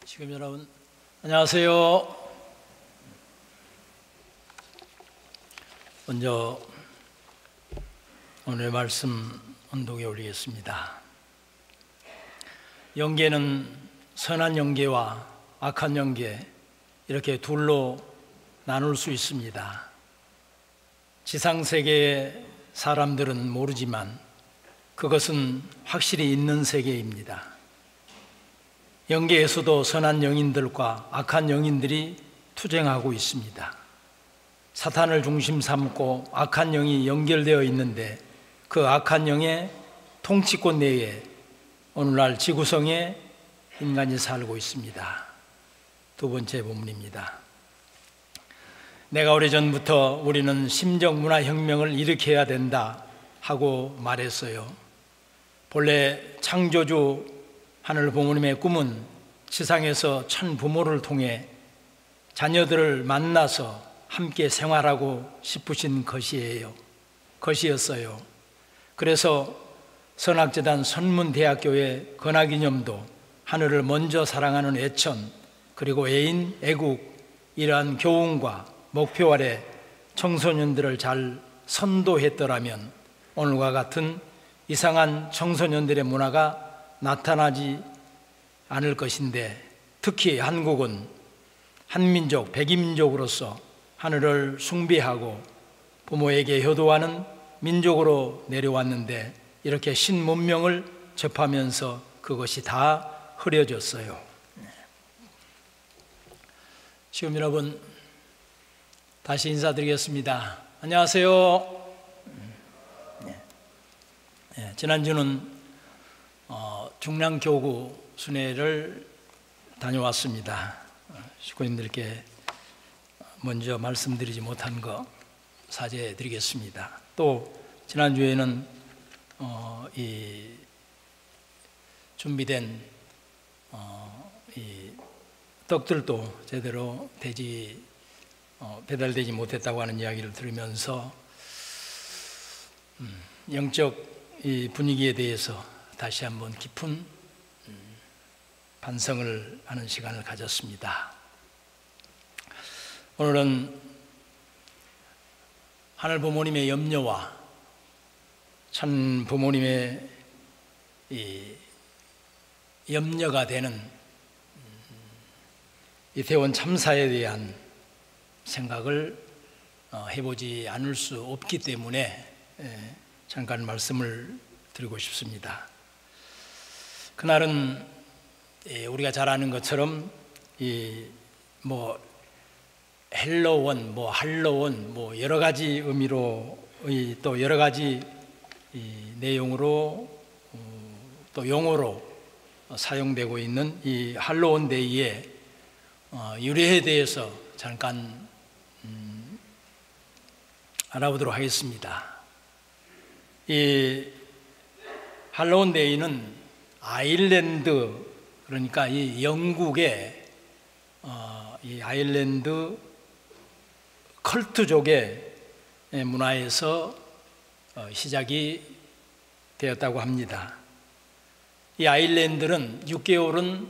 지금 여러분 안녕하세요. 먼저 오늘 말씀 언독에 올리겠습니다. 영계는 선한 영계와 악한 영계 이렇게 둘로 나눌 수 있습니다. 지상세계의 사람들은 모르지만 그것은 확실히 있는 세계입니다. 영계에서도 선한 영인들과 악한 영인들이 투쟁하고 있습니다. 사탄을 중심 삼고 악한 영이 연결되어 있는데 그 악한 영의 통치권 내에 오늘날 지구성에 인간이 살고 있습니다. 두 번째 본문입니다. 내가 오래전부터 우리는 심정문화혁명을 일으켜야 된다 하고 말했어요. 본래 창조주 하늘 부모님의 꿈은 지상에서 천 부모를 통해 자녀들을 만나서 함께 생활하고 싶으신 것이었어요. 그래서 선악재단 선문대학교의 건화기념도 하늘을 먼저 사랑하는 애천 그리고 애인, 애국 이러한 교훈과 목표 아래 청소년들을 잘 선도했더라면 오늘과 같은 이상한 청소년들의 문화가 나타나지 않을 것인데, 특히 한국은 한민족, 백이민족으로서 하늘을 숭배하고 부모에게 효도하는 민족으로 내려왔는데 이렇게 신문명을 접하면서 그것이 다 흐려졌어요. 지금 여러분 다시 인사드리겠습니다. 안녕하세요. 지난주는 중랑교구 순회를 다녀왔습니다. 식구님들께 먼저 말씀드리지 못한 거 사죄드리겠습니다. 또 지난주에는 이 준비된 이 떡들도 제대로 배달되지 못했다고 하는 이야기를 들으면서 영적 이 분위기에 대해서 다시 한번 깊은 반성을 하는 시간을 가졌습니다. 오늘은 하늘 부모님의 염려와 천 부모님의 이 염려가 되는 이태원 참사에 대한 생각을 해보지 않을 수 없기 때문에 잠깐 말씀을 드리고 싶습니다. 그날은 우리가 잘 아는 것처럼 헬로원, 할로원, 여러 가지 의미로 또 여러 가지 내용으로 또 용어로 사용되고 있는 이 할로원 데이의 유래에 대해서 잠깐 알아보도록 하겠습니다. 이 할로운 데이는 아일랜드, 그러니까 이 영국의 이 아일랜드 컬트족의 문화에서 시작이 되었다고 합니다. 이 아일랜드는 6개월은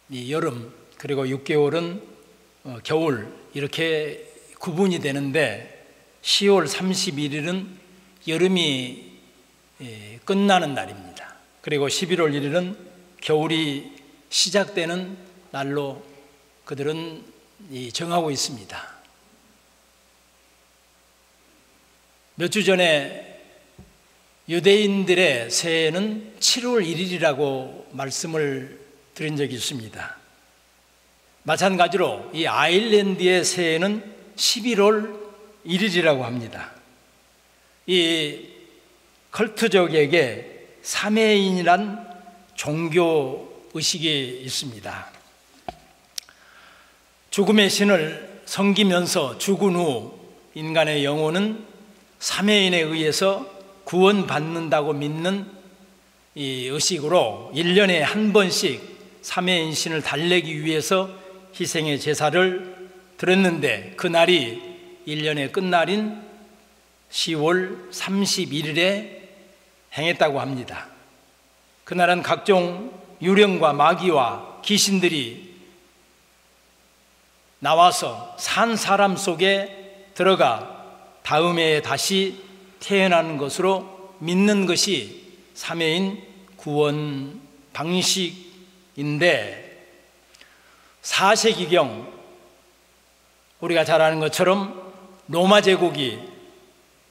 이 여름 그리고 6개월은 겨울 이렇게 구분이 되는데 10월 31일은 여름이 끝나는 날입니다. 그리고 11월 1일은 겨울이 시작되는 날로 그들은 정하고 있습니다. 몇 주 전에 유대인들의 새해는 7월 1일이라고 말씀을 드린 적이 있습니다. 마찬가지로 이 아일랜드의 새해는 11월 1일이라고 합니다. 이 컬트족에게 삼해인이란 종교 의식이 있습니다. 죽음의 신을 섬기면서 죽은 후 인간의 영혼은 삼해인에 의해서 구원받는다고 믿는 이 의식으로 1년에 한 번씩 삼해인 신을 달래기 위해서 희생의 제사를 드렸는데 그날이 1년의 끝날인 10월 31일에 행했다고 합니다. 그날은 각종 유령과 마귀와 귀신들이 나와서 산 사람 속에 들어가 다음에 다시 태어나는 것으로 믿는 것이 삼위인 구원 방식인데, 4세기경 우리가 잘 아는 것처럼 로마 제국이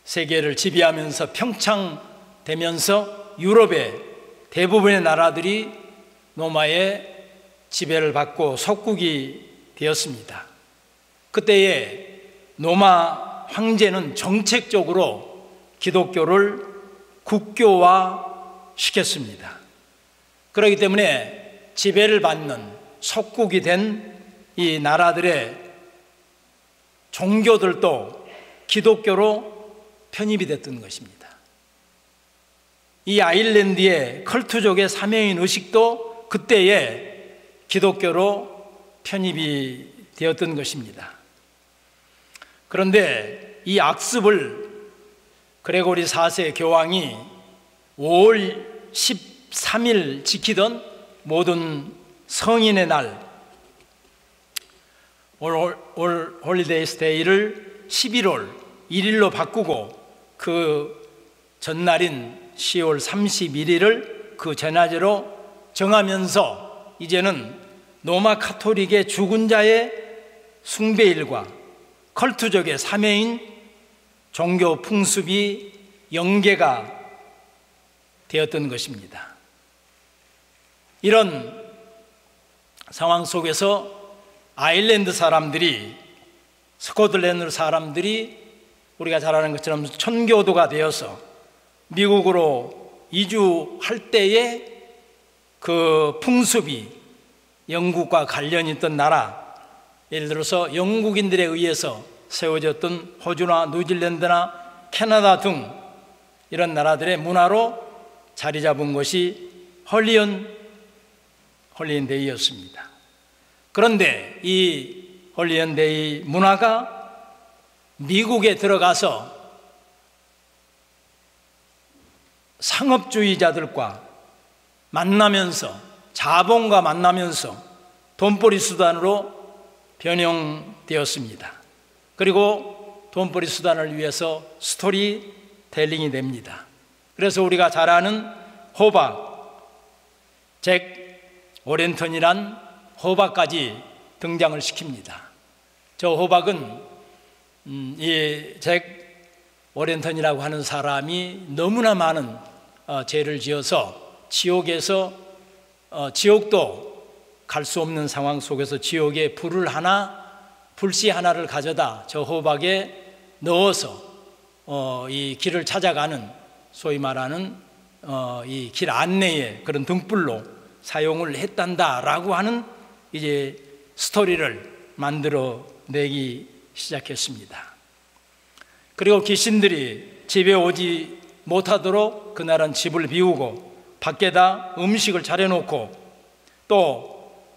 세계를 지배하면서 평창되면서 유럽의 대부분의 나라들이 로마의 지배를 받고 속국이 되었습니다. 그때에 로마 황제는 정책적으로 기독교를 국교화시켰습니다. 그렇기 때문에 지배를 받는 속국이 된 이 나라들의 종교들도 기독교로 편입이 됐던 것입니다. 이 아일랜드의 컬투족의 삼위인 의식도 그때에 기독교로 편입이 되었던 것입니다. 그런데 이 악습을 그레고리 4세 교황이 5월 13일 지키던 모든 성인의 날, 올 홀리데이스 데이를 11월 1일로 바꾸고 그 전날인 10월 31일을 그 제나제로 정하면서 이제는 로마 카톨릭의 죽은 자의 숭배일과 컬투족의 삼위인 종교 풍습이 연계가 되었던 것입니다. 이런 상황 속에서 아일랜드 사람들이, 스코틀랜드 사람들이 우리가 잘 아는 것처럼 천교도가 되어서 미국으로 이주할 때에 그 풍습이 영국과 관련이 있던 나라, 예를 들어서 영국인들에 의해서 세워졌던 호주나 뉴질랜드나 캐나다 등 이런 나라들의 문화로 자리 잡은 것이 홀리언데이였습니다. 그런데 이 홀리언데이 문화가 미국에 들어가서 상업주의자들과 만나면서, 자본과 만나면서 돈벌이 수단으로 변형되었습니다. 그리고 돈벌이 수단을 위해서 스토리텔링이 됩니다. 그래서 우리가 잘 아는 호박, 잭 오렌턴이란 호박까지 등장을 시킵니다. 저 호박은 이 잭 오렌턴이라고 하는 사람이 너무나 많은 죄를 지어서 지옥에서 지옥도 갈 수 없는 상황 속에서 지옥에 불씨 하나를 가져다 저 호박에 넣어서 이 길을 찾아가는, 소위 말하는 이 길 안내의 그런 등불로 사용을 했단다라고 하는 이제 스토리를 만들어내기 시작했습니다. 그리고 귀신들이 집에 오지 못하도록 그날은 집을 비우고 밖에다 음식을 차려놓고, 또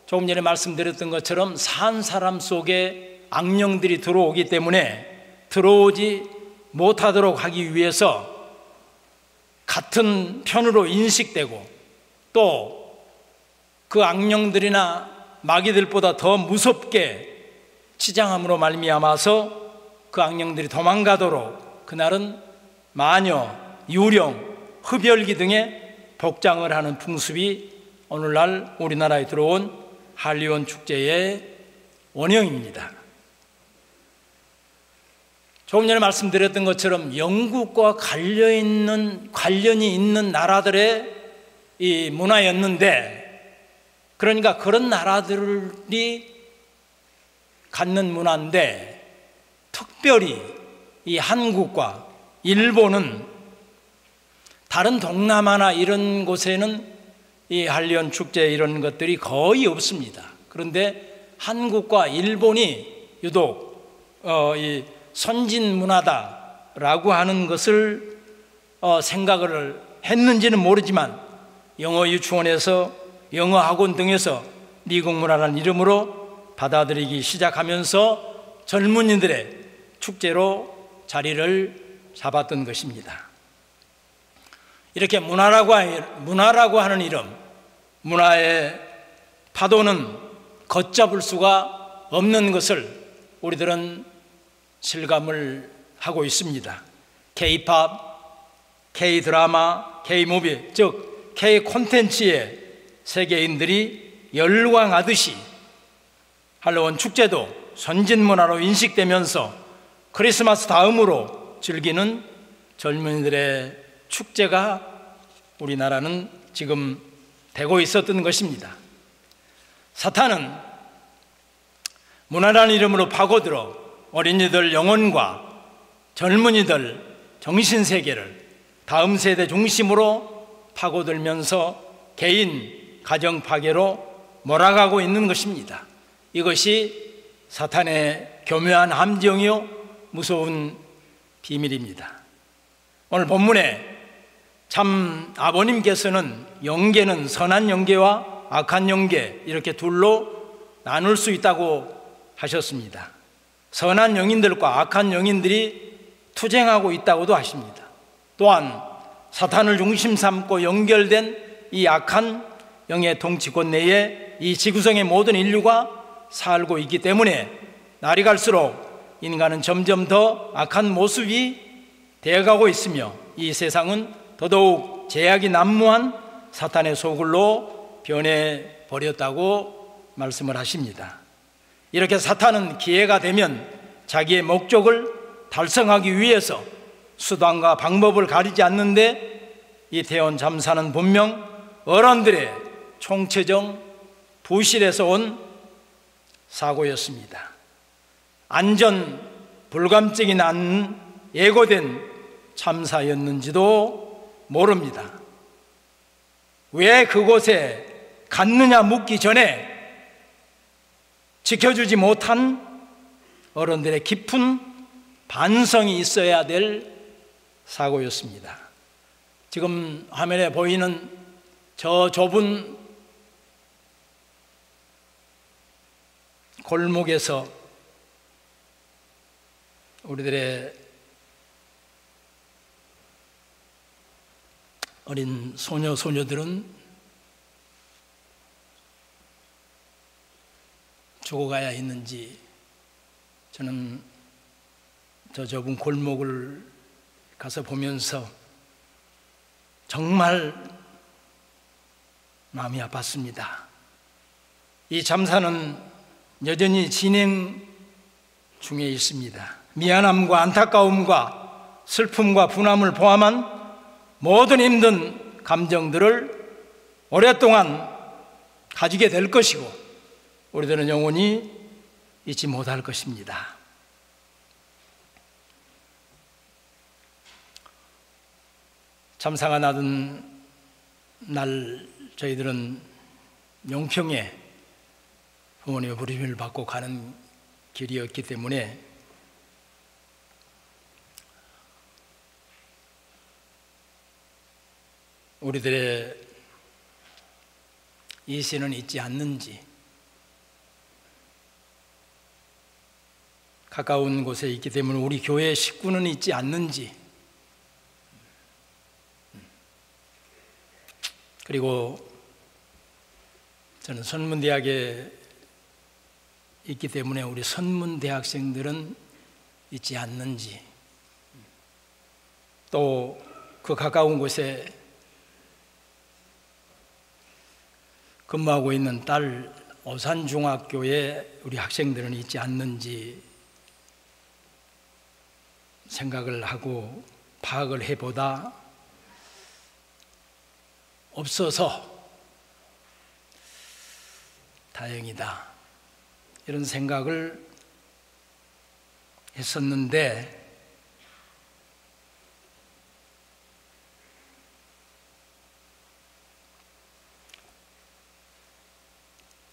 조금 전에 말씀드렸던 것처럼 산 사람 속에 악령들이 들어오기 때문에 들어오지 못하도록 하기 위해서 같은 편으로 인식되고, 또 그 악령들이나 마귀들보다 더 무섭게 치장함으로 말미암아서 그 악령들이 도망가도록 그날은 마녀, 유령, 흡혈귀 등의 복장을 하는 풍습이 오늘날 우리나라에 들어온 할리온 축제의 원형입니다. 조금 전에 말씀드렸던 것처럼 영국과 관련이 있는 나라들의 이 문화였는데, 그러니까 그런 나라들이 갖는 문화인데, 특별히 이 한국과 일본은 다른 동남아나 이런 곳에는 이 한리온 축제 이런 것들이 거의 없습니다. 그런데 한국과 일본이 유독 이 선진 문화다라고 하는 것을 생각을 했는지는 모르지만, 영어 유치원에서, 영어 학원 등에서 미국 문화라는 이름으로 받아들이기 시작하면서 젊은이들의 축제로 자리를 잡았던 것입니다. 이렇게 문화라고 하는 이름, 문화의 파도는 걷잡을 수가 없는 것을 우리들은 실감을 하고 있습니다. K-팝, K-드라마, K-무비, 즉 K-콘텐츠에 세계인들이 열광하듯이 할로윈 축제도 선진문화로 인식되면서 크리스마스 다음으로 즐기는 젊은이들의 축제가 우리나라는 지금 되고 있었던 것입니다. 사탄은 문화라는 이름으로 파고들어 어린이들 영혼과 젊은이들 정신세계를 다음 세대 중심으로 파고들면서 개인, 가정 파괴로 몰아가고 있는 것입니다. 이것이 사탄의 교묘한 함정이요 무서운 비밀입니다. 오늘 본문에 참 아버님께서는 영계는 선한 영계와 악한 영계 이렇게 둘로 나눌 수 있다고 하셨습니다. 선한 영인들과 악한 영인들이 투쟁하고 있다고도 하십니다. 또한 사탄을 중심 삼고 연결된 이 악한 영의 통치권 내에 이 지구상의 모든 인류가 살고 있기 때문에 날이 갈수록 인간은 점점 더 악한 모습이 되어가고 있으며 이 세상은 더더욱 제약이 난무한 사탄의 소굴로 변해버렸다고 말씀을 하십니다. 이렇게 사탄은 기회가 되면 자기의 목적을 달성하기 위해서 수단과 방법을 가리지 않는데 이태원 참사는 분명 어른들의 총체적 부실에서 온 사고였습니다. 안전 불감증이 난 예고된 참사였는지도 모릅니다. 왜 그곳에 갔느냐 묻기 전에 지켜주지 못한 어른들의 깊은 반성이 있어야 될 사고였습니다. 지금 화면에 보이는 저 좁은 골목에서 우리들의 어린 소녀, 소녀들은 죽어가야 했는지 저는 저 좁은 골목을 가서 보면서 정말 마음이 아팠습니다. 이 참사는 여전히 진행 중에 있습니다. 미안함과 안타까움과 슬픔과 분함을 포함한 모든 힘든 감정들을 오랫동안 가지게 될 것이고 우리들은 영원히 잊지 못할 것입니다. 참사가 나던 날 저희들은 용평에 부모님의 부름을 받고 가는 길이었기 때문에 우리들의 이세는 있지 않는지, 가까운 곳에 있기 때문에 우리 교회 식구는 있지 않는지, 그리고 저는 선문대학에 있기 때문에 우리 선문대학생들은 있지 않는지, 또 그 가까운 곳에 근무하고 있는 딸 오산중학교에 우리 학생들은 있지 않는지 생각을 하고 파악을 해보다 없어서 다행이다 이런 생각을 했었는데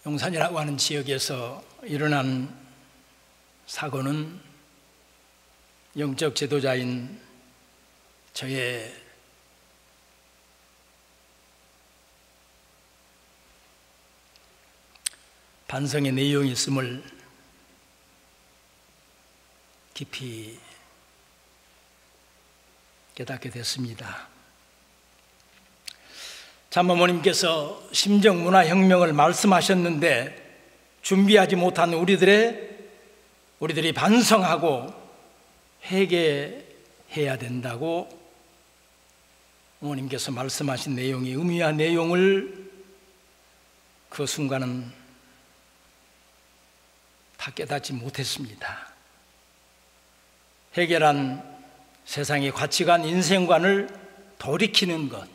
용산이라고 하는 지역에서 일어난 사고는 영적 지도자인 저의 반성의 내용이 있음을 깊이 깨닫게 됐습니다. 참어머님께서 심정문화혁명을 말씀하셨는데 준비하지 못한 우리들이 반성하고 회개해야 된다고 어머님께서 말씀하신 내용이 의미와 내용을 그 순간은 다 깨닫지 못했습니다. 회개란 세상의 가치관, 인생관을 돌이키는 것,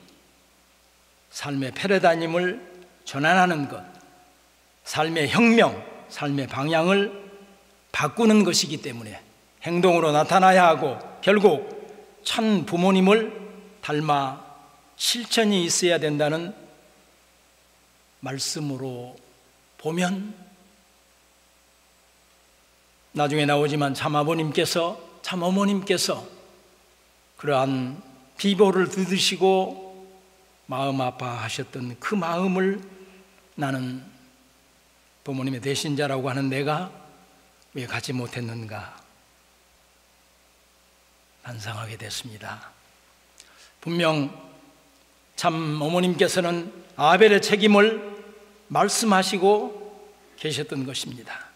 삶의 패러다임을 전환하는 것, 삶의 혁명, 삶의 방향을 바꾸는 것이기 때문에 행동으로 나타나야 하고 결국 참 부모님을 닮아 실천이 있어야 된다는 말씀으로 보면 나중에 나오지만 참아버님께서 참어머님께서 그러한 비보를 들으시고 마음 아파하셨던 그 마음을 나는 부모님의 대신자라고 하는 내가 왜 갖지 못했는가 반성하게 됐습니다. 분명 참 어머님께서는 아벨의 책임을 말씀하시고 계셨던 것입니다.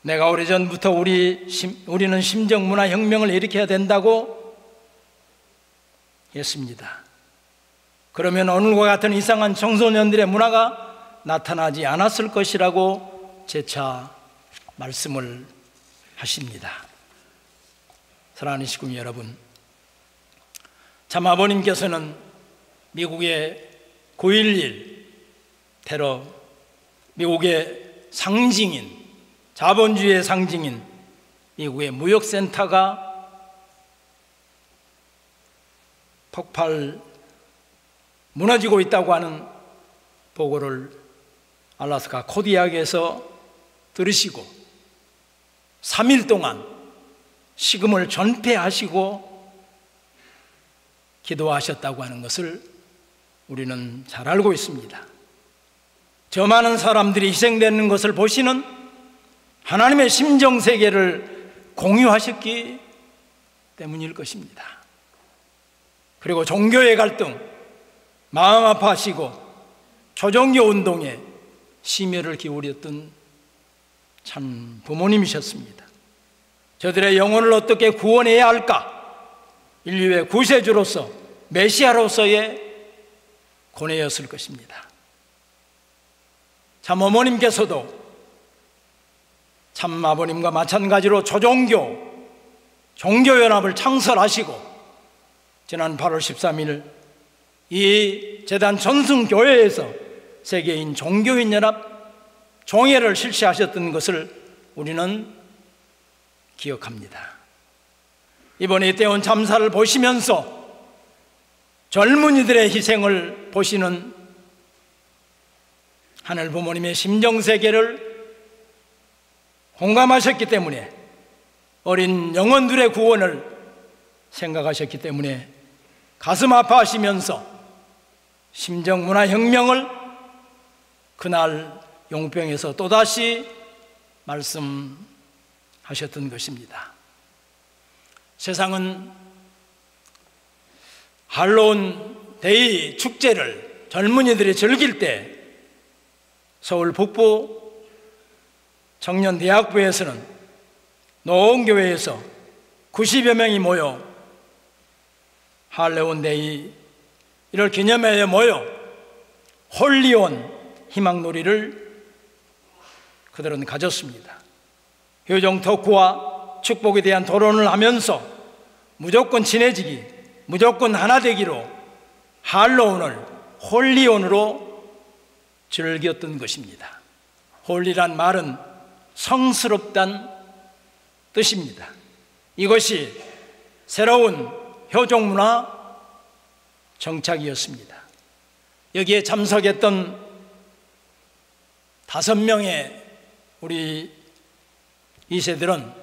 내가 오래전부터 우리는 심정문화혁명을 일으켜야 된다고 했습니다. 그러면 오늘과 같은 이상한 청소년들의 문화가 나타나지 않았을 것이라고 재차 말씀을 하십니다. 사랑하는 시군 여러분, 참 아버님께서는 미국의 9.11 테러, 미국의 상징인, 자본주의의 상징인 미국의 무역센터가 무너지고 있다고 하는 보고를 알래스카 코디악에서 들으시고 3일 동안 식음을 전폐하시고 기도하셨다고 하는 것을 우리는 잘 알고 있습니다. 저 많은 사람들이 희생되는 것을 보시는 하나님의 심정세계를 공유하셨기 때문일 것입니다. 그리고 종교의 갈등, 마음 아파하시고 초종교 운동에 심혈을 기울였던 참 부모님이셨습니다. 저들의 영혼을 어떻게 구원해야 할까? 인류의 구세주로서 메시아로서의 고뇌였을 것입니다. 참 어머님께서도 참 아버님과 마찬가지로 초종교, 종교연합을 창설하시고 지난 8월 13일 이 재단 전승교회에서 세계인 종교인연합 종회를 실시하셨던 것을 우리는 기억합니다. 이번에 이태원 참사를 보시면서 젊은이들의 희생을 보시는 하늘 부모님의 심정세계를 공감하셨기 때문에 어린 영혼들의 구원을 생각하셨기 때문에 가슴 아파하시면서 심정문화혁명을 그날 용병에서 또다시 말씀하셨던 것입니다. 세상은 할로윈 데이 축제를 젊은이들이 즐길 때 서울 북부 청년대학부에서는 노원교회에서 90여 명이 모여 할로윈 데이 이를 기념하여 모여 홀리온 희망놀이를 그들은 가졌습니다. 교정 토크와 축복에 대한 토론을 하면서 무조건 친해지기, 무조건 하나 되기로 할로윈을 홀리온으로 즐겼던 것입니다. 홀리란 말은 성스럽다는 뜻입니다. 이것이 새로운 효종문화 정착이었습니다. 여기에 참석했던 5명의 우리 2세들은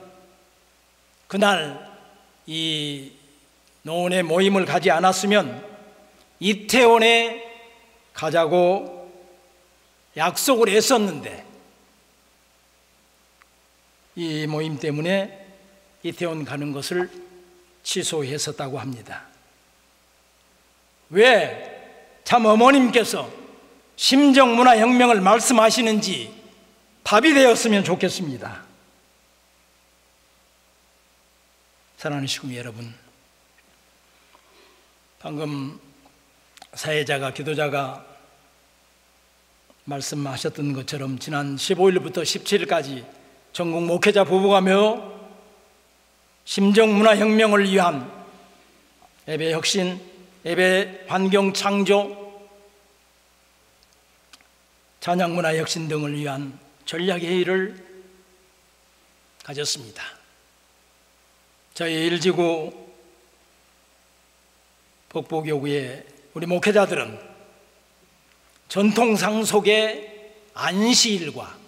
그날 이 노원의 모임을 가지 않았으면 이태원에 가자고 약속을 했었는데 이 모임 때문에 이태원 가는 것을 취소했었다고 합니다. 왜 참 어머님께서 심정문화혁명을 말씀하시는지 답이 되었으면 좋겠습니다. 사랑하는 시구미 여러분, 방금 사회자가, 기도자가 말씀하셨던 것처럼 지난 15일부터 17일까지 전국 목회자 부부가 모여 심정문화혁명을 위한 예배 혁신, 예배 환경 창조, 찬양문화 혁신 등을 위한 전략회의를 가졌습니다. 저희 일지구 복보교구의 우리 목회자들은 전통상 속의 안시일과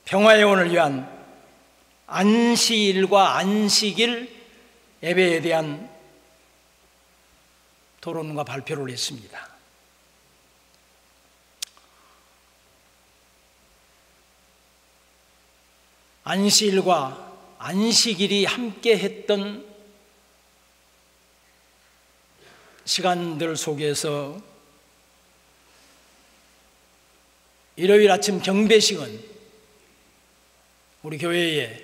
평화회원을 위한 안시일과 안식일 예배에 대한 토론과 발표를 했습니다. 안시일과 안식일이 함께 했던 시간들 속에서 일요일 아침 경배식은 우리 교회에,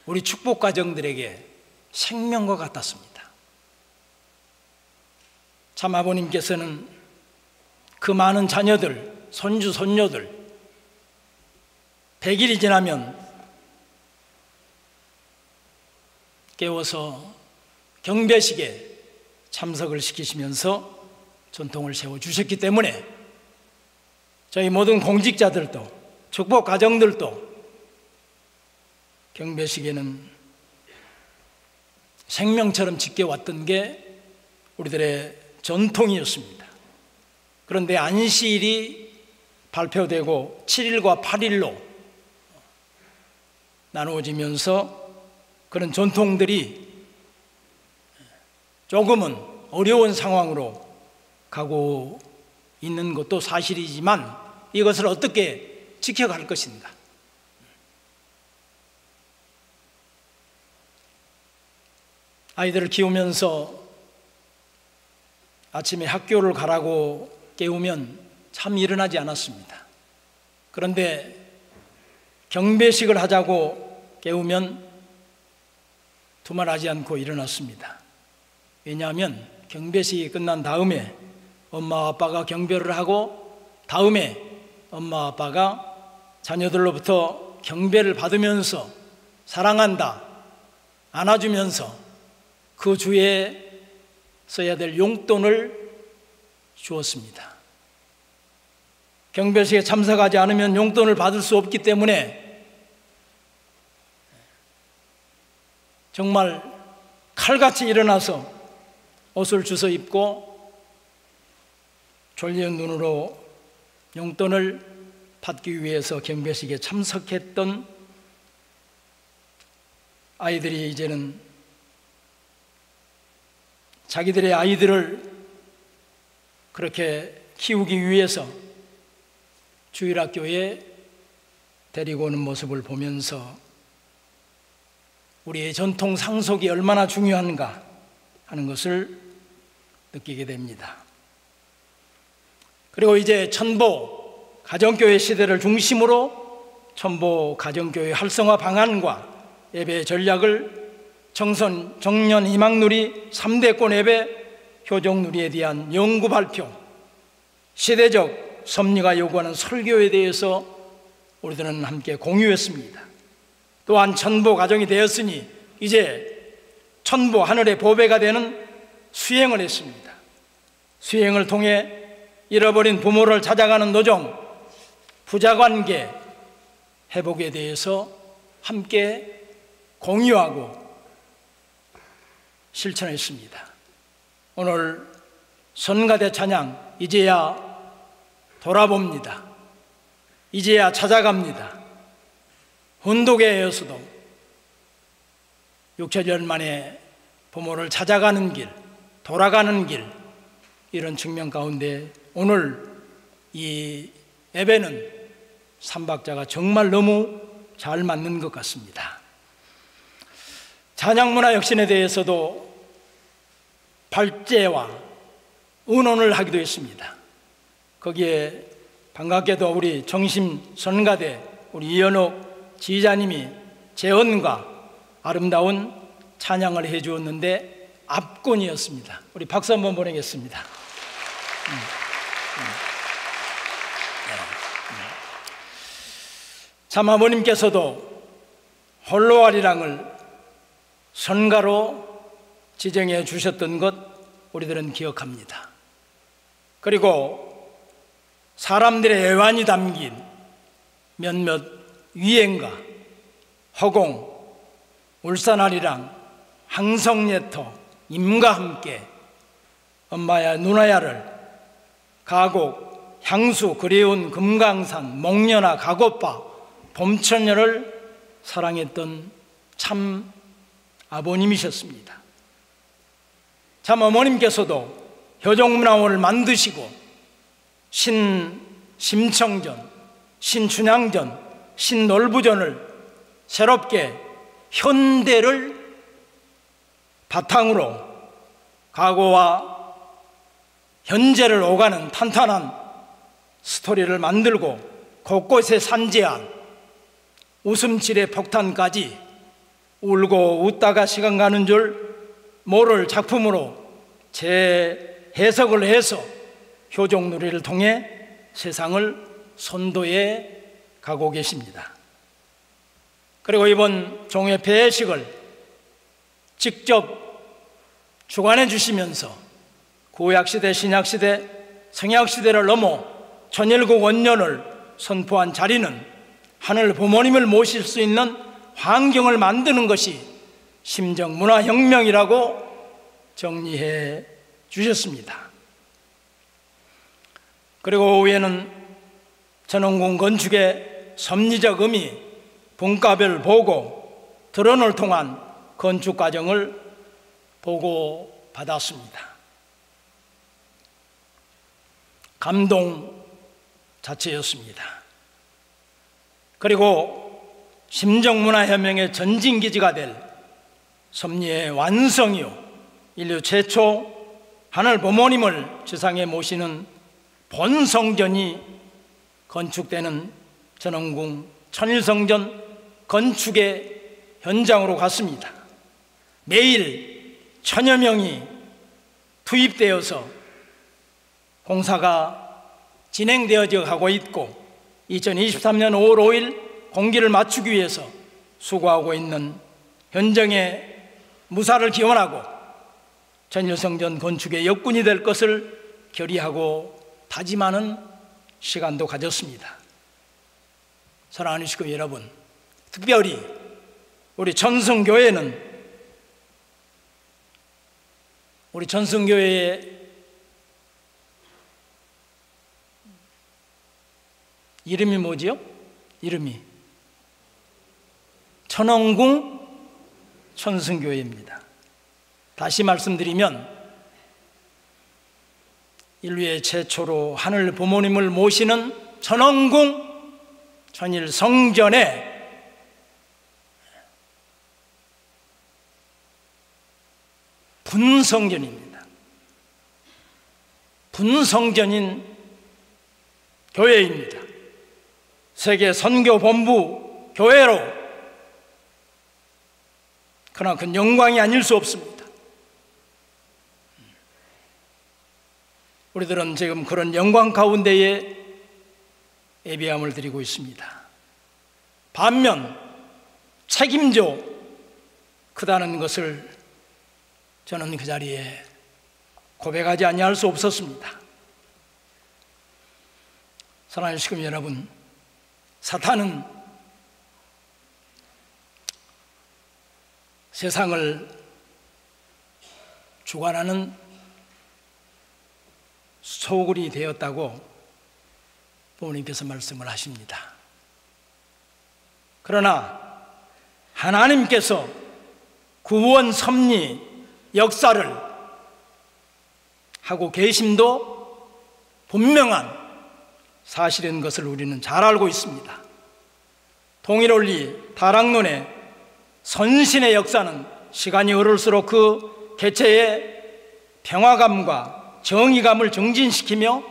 우리 축복 가정들에게 생명과 같았습니다. 참 아버님께서는 그 많은 자녀들, 손주, 손녀들 100일이 지나면 깨워서 경배식에 참석을 시키시면서 전통을 세워주셨기 때문에 저희 모든 공직자들도, 축복 가정들도 경배식에는 생명처럼 지켜왔던 게 우리들의 전통이었습니다. 그런데 안시일이 발표되고 7일과 8일로 나누어지면서 그런 전통들이 조금은 어려운 상황으로 가고 있는 것도 사실이지만 이것을 어떻게 지켜갈 것인가? 아이들을 키우면서 아침에 학교를 가라고 깨우면 참 일어나지 않았습니다. 그런데 경배식을 하자고 깨우면 두말하지 않고 일어났습니다. 왜냐하면 경배식이 끝난 다음에 엄마 아빠가 경배를 하고 다음에 엄마 아빠가 자녀들로부터 경배를 받으면서 사랑한다, 안아주면서 그 주에 써야 될 용돈을 주었습니다. 경배식에 참석하지 않으면 용돈을 받을 수 없기 때문에 정말 칼같이 일어나서 옷을 주워 입고 졸린 눈으로 용돈을 받기 위해서 경배식에 참석했던 아이들이 이제는 자기들의 아이들을 그렇게 키우기 위해서 주일학교에 데리고 오는 모습을 보면서 우리의 전통 상속이 얼마나 중요한가 하는 것을 느끼게 됩니다. 그리고 이제 천보 가정교회 시대를 중심으로 천보 가정교회 활성화 방안과 예배 전략을 청선, 청년, 희망누리, 3대권 예배, 효정누리에 대한 연구 발표, 시대적 섭리가 요구하는 설교에 대해서 우리들은 함께 공유했습니다. 또한 천보 가정이 되었으니 이제 천보 하늘의 보배가 되는 수행을 했습니다. 수행을 통해 잃어버린 부모를 찾아가는 노정, 부자관계 회복에 대해서 함께 공유하고 실천했습니다. 오늘 선가대 찬양 이제야 돌아봅니다. 이제야 찾아갑니다. 훈독회에서도 6천년 만에 부모를 찾아가는 길, 돌아가는 길, 이런 측면 가운데 오늘 이 예배는 삼박자가 정말 너무 잘 맞는 것 같습니다. 찬양문화 혁신에 대해서도 발제와 의논을 하기도 했습니다. 거기에 반갑게도 우리 정심선가대 우리 이현옥 지휘자님이 재언과 아름다운 찬양을 해주었는데 압권이었습니다. 우리 박수 한번 보내겠습니다. 참 아버님께서도 홀로아리랑을 선가로 지정해 주셨던 것 우리들은 기억합니다. 그리고 사람들의 애환이 담긴 몇몇 유행가, 허공, 울산아리랑, 항성예토, 임과 함께, 엄마야 누나야를, 가곡, 향수, 그리운 금강산, 목련아, 가고파, 봄천녀를 사랑했던 참 아버님이셨습니다. 참 어머님께서도 효종문화원을 만드시고 신심청전, 신춘향전, 신놀부전을 새롭게 현대를 바탕으로 과거와 현재를 오가는 탄탄한 스토리를 만들고 곳곳에 산재한 웃음질의 폭탄까지 울고 웃다가 시간 가는 줄 모를 작품으로 재해석을 해서 효종누리를 통해 세상을 선도해 가고 계십니다. 그리고 이번 종회 폐회식을 직접 주관해 주시면서 구약시대, 신약시대, 성약시대를 넘어 천일국 원년을 선포한 자리는 하늘 부모님을 모실 수 있는 환경을 만드는 것이 심정문화혁명이라고 정리해 주셨습니다. 그리고 오후에는 전원궁 건축의 섭리적 의미, 분과별 보고, 드론을 통한 건축 과정을 보고받았습니다. 감동 자체였습니다. 그리고 심정문화혁명의 전진기지가 될 섭리의 완성이요, 인류 최초 하늘 부모님을 지상에 모시는 본성전이 건축되는 전원궁 천일성전 건축의 현장으로 갔습니다. 매일 1000여 명이 투입되어서 공사가 진행되어져 가고 있고 2023년 5월 5일 공기를 맞추기 위해서 수고하고 있는 현장의 무사를 기원하고 천일성전 건축의 역군이 될 것을 결의하고 다짐하는 시간도 가졌습니다. 사랑하는 식구 여러분, 특별히 우리 전성교회는 우리 전성교회의 이름이 뭐지요? 이름이 천원궁 천성교회입니다. 다시 말씀드리면 인류의 최초로 하늘 부모님을 모시는 천원궁 천일성전의 분성전입니다. 분성전인 교회입니다. 세계 선교본부 교회로 그나큰 영광이 아닐 수 없습니다. 우리들은 지금 그런 영광 가운데에 예배함을 드리고 있습니다. 반면 책임져 크다는 것을 저는 그 자리에 고백하지 아니할 수 없었습니다. 사랑하는 시금 여러분, 사탄은 세상을 주관하는 소굴이 되었다고 부모님께서 말씀을 하십니다. 그러나 하나님께서 구원 섭리 역사를 하고 계심도 분명한 사실인 것을 우리는 잘 알고 있습니다. 통일원리 다락론의 선신의 역사는 시간이 흐를수록 그 개체의 평화감과 정의감을 정진시키며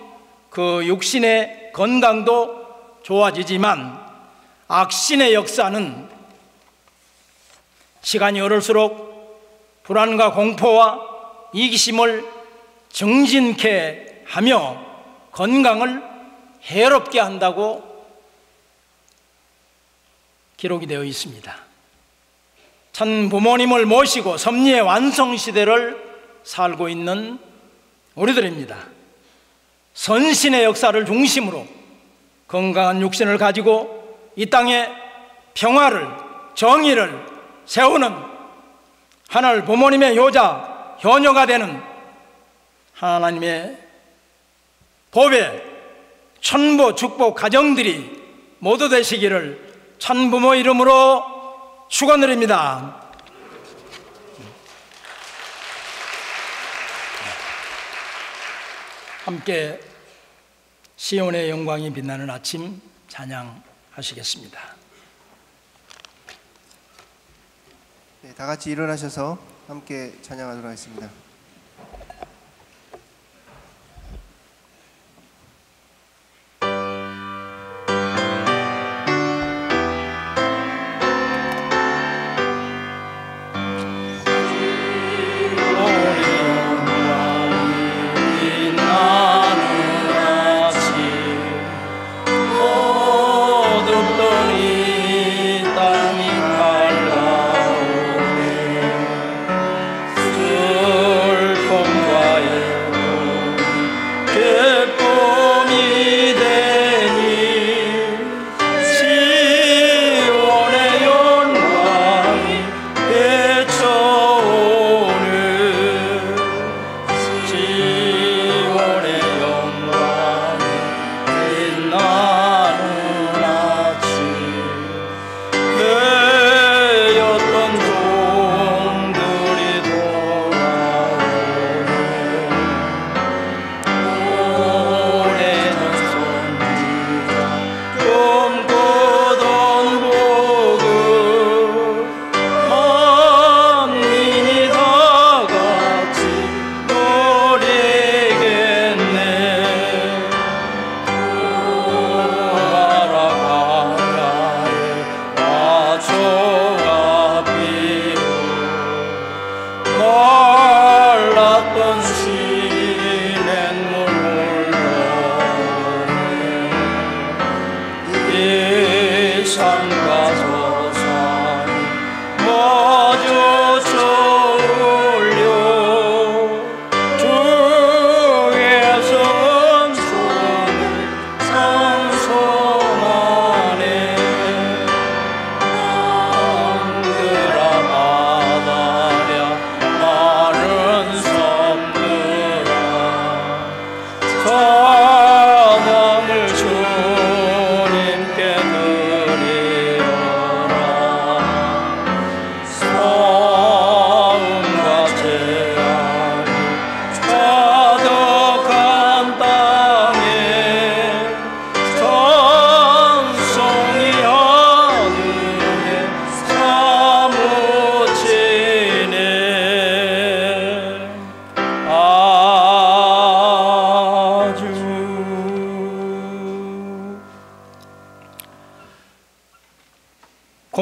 그 육신의 건강도 좋아지지만 악신의 역사는 시간이 흐를수록 불안과 공포와 이기심을 정진케 하며 건강을 해롭게 한다고 기록이 되어 있습니다. 참 부모님을 모시고 섭리의 완성시대를 살고 있는 우리들입니다. 선신의 역사를 중심으로 건강한 육신을 가지고 이 땅에 평화를, 정의를 세우는 하늘 부모님의 효자, 효녀가 되는 하나님의 보배, 천보, 축복 가정들이 모두 되시기를 천부모 이름으로 축원드립니다. 함께 시온의 영광이 빛나는 아침 찬양하시겠습니다. 네, 다 같이 일어나셔서 함께 찬양하도록 하겠습니다.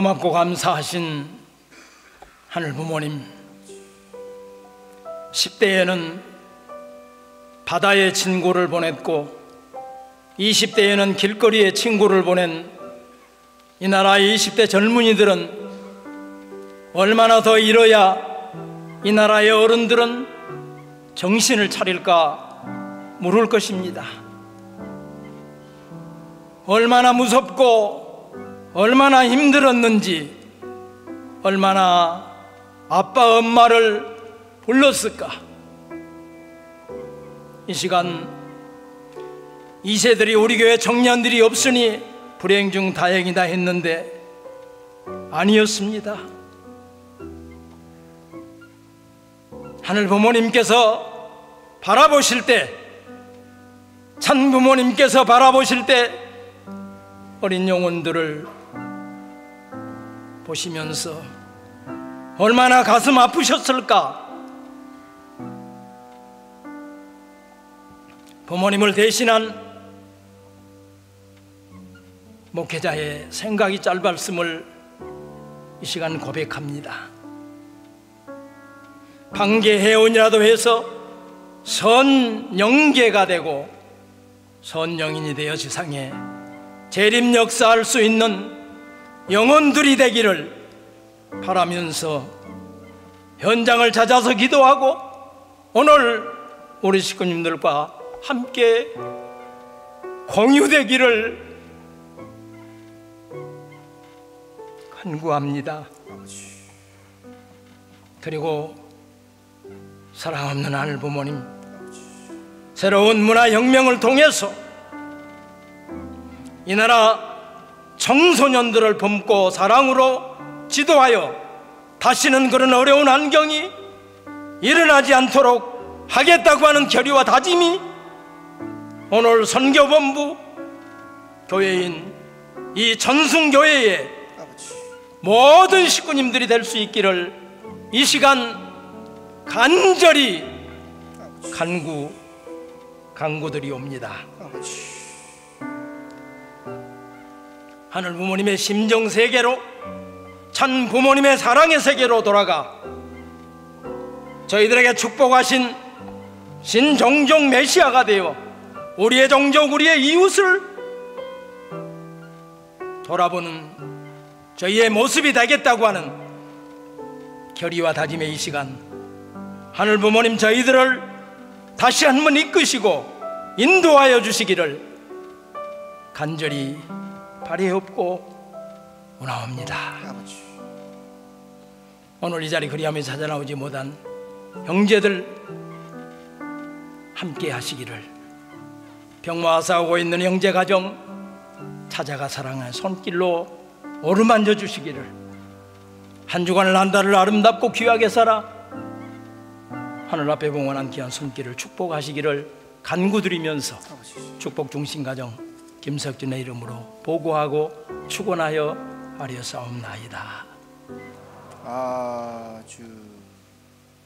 고맙고 감사하신 하늘 부모님, 10대에는 바다에 친구를 보냈고 20대에는 길거리에 친구를 보낸 이 나라의 20대 젊은이들은 얼마나 더 일어야 이 나라의 어른들은 정신을 차릴까 물을 것입니다. 얼마나 무섭고 얼마나 힘들었는지, 얼마나 아빠 엄마를 불렀을까. 이 시간 2세들이 우리 교회 청년들이 없으니 불행 중 다행이다 했는데 아니었습니다. 하늘 부모님께서 바라보실 때, 참 부모님께서 바라보실 때 어린 영혼들을 보시면서 얼마나 가슴 아프셨을까. 부모님을 대신한 목회자의 생각이 짧았음을 이 시간 고백합니다. 판계해온이라도 해서 선영계가 되고 선영인이 되어 세상에 재림 역사할 수 있는 영혼들이 되기를 바라면서 현장을 찾아서 기도하고 오늘 우리 식구님들과 함께 공유되기를 간구합니다. 그리고 사랑 없는 하늘 부모님, 새로운 문화혁명을 통해서 이 나라 청소년들을 품고 사랑으로 지도하여 다시는 그런 어려운 환경이 일어나지 않도록 하겠다고 하는 결의와 다짐이 오늘 선교본부 교회인 이 전승교회의 모든 식구님들이 될 수 있기를 이 시간 간절히 간구드리옵니다. 하늘 부모님의 심정 세계로, 참 부모님의 사랑의 세계로 돌아가 저희들에게 축복하신 신종종 메시아가 되어 우리의 종족, 우리의 이웃을 돌아보는 저희의 모습이 되겠다고 하는 결의와 다짐의 이 시간, 하늘 부모님 저희들을 다시 한번 이끄시고 인도하여 주시기를 간절히 바라옵고 원하옵니다. 오늘 이 자리 그리하며 찾아 나오지 못한 형제들 함께 하시기를, 병마와 싸우고 있는 형제 가정 찾아가 사랑의 손길로 어루만져 주시기를, 한 주간을 한 달을 아름답고 귀하게 살아 하늘 앞에 봉헌한 귀한 손길을 축복하시기를 간구드리면서 축복 중심 가정 김석준의 이름으로 보고하고 축원하여 하리사옵나이다. 아주